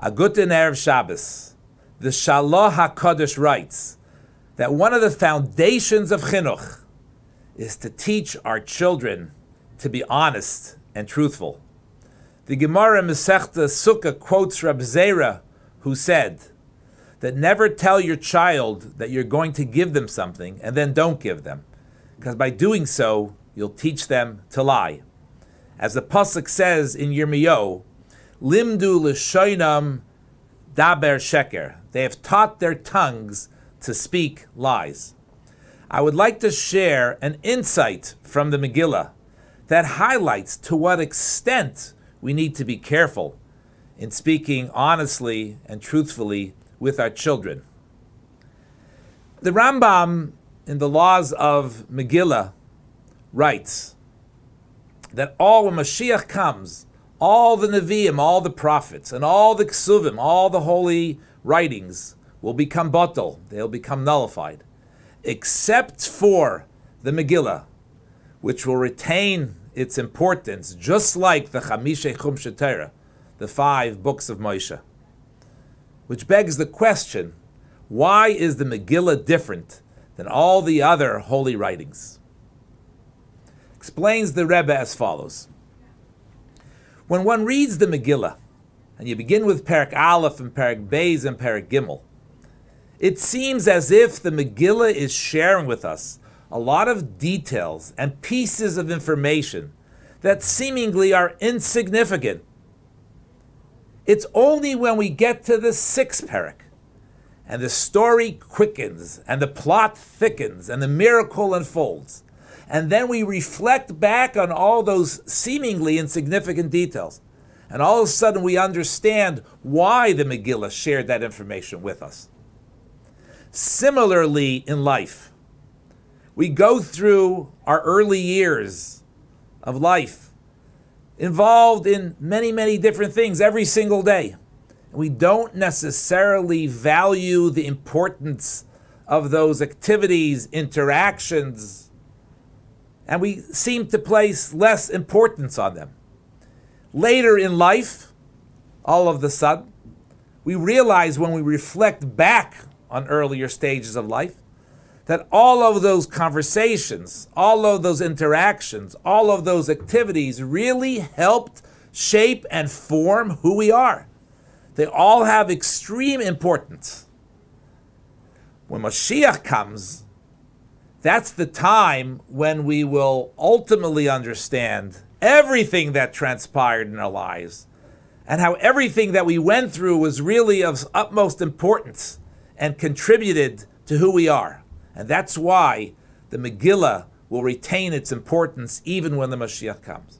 A Guten Erev Shabbos. The Shaloh HaKadosh writes that one of the foundations of Chinuch is to teach our children to be honest and truthful. The Gemara Masechta Sukkah quotes Reb Zera, who said that never tell your child that you're going to give them something and then don't give them, because by doing so, you'll teach them to lie. As the Pasuk says in Yirmiyahu, Limdu l'shoinam daber sheker. They have taught their tongues to speak lies. I would like to share an insight from the Megillah that highlights to what extent we need to be careful in speaking honestly and truthfully with our children. The Rambam in the laws of Megillah writes that when Mashiach comes, all the Nevi'im, all the prophets, and all the Ksuvim, all the holy writings will become batal, they'll become nullified, except for the Megillah, which will retain its importance, just like the Chamishei Chumshei Torah, the 5 books of Moshe. Which begs the question, why is the Megillah different than all the other holy writings? Explains the Rebbe as follows. When one reads the Megillah, and you begin with Perek Aleph and Perek Beis and Perek Gimel, it seems as if the Megillah is sharing with us a lot of details and pieces of information that seemingly are insignificant. It's only when we get to the 6th Perek, and the story quickens, and the plot thickens, and the miracle unfolds, and then we reflect back on all those seemingly insignificant details, and all of a sudden we understand why the Megillah shared that information with us. Similarly in life, we go through our early years of life, involved in many, many different things every single day. We don't necessarily value the importance of those activities, interactions, and we seem to place less importance on them. Later in life, all of a sudden, we realize when we reflect back on earlier stages of life, that all of those conversations, all of those interactions, all of those activities really helped shape and form who we are. They all have extreme importance. When Mashiach comes, that's the time when we will ultimately understand everything that transpired in our lives and how everything that we went through was really of utmost importance and contributed to who we are. And that's why the Megillah will retain its importance even when the Mashiach comes.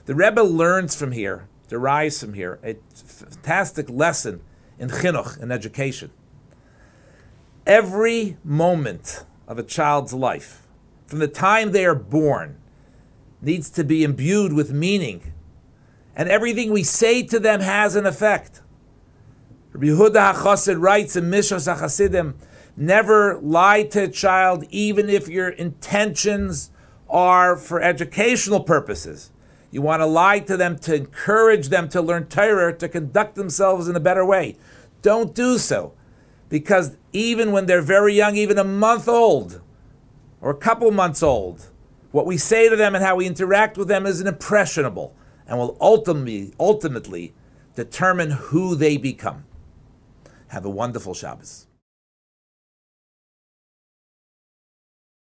The Rebbe learns from here, derives from here, a fantastic lesson in Chinuch, in education. Every moment of a child's life, from the time they are born, needs to be imbued with meaning. And everything we say to them has an effect. Rabbi Yehuda HaChassid writes in Mishras HaChasidim, never lie to a child even if your intentions are for educational purposes. You want to lie to them to encourage them to learn Torah, to conduct themselves in a better way. Don't do so. Because even when they're very young, even a month old, or a couple months old, what we say to them and how we interact with them is impressionable and will ultimately determine who they become. Have a wonderful Shabbos.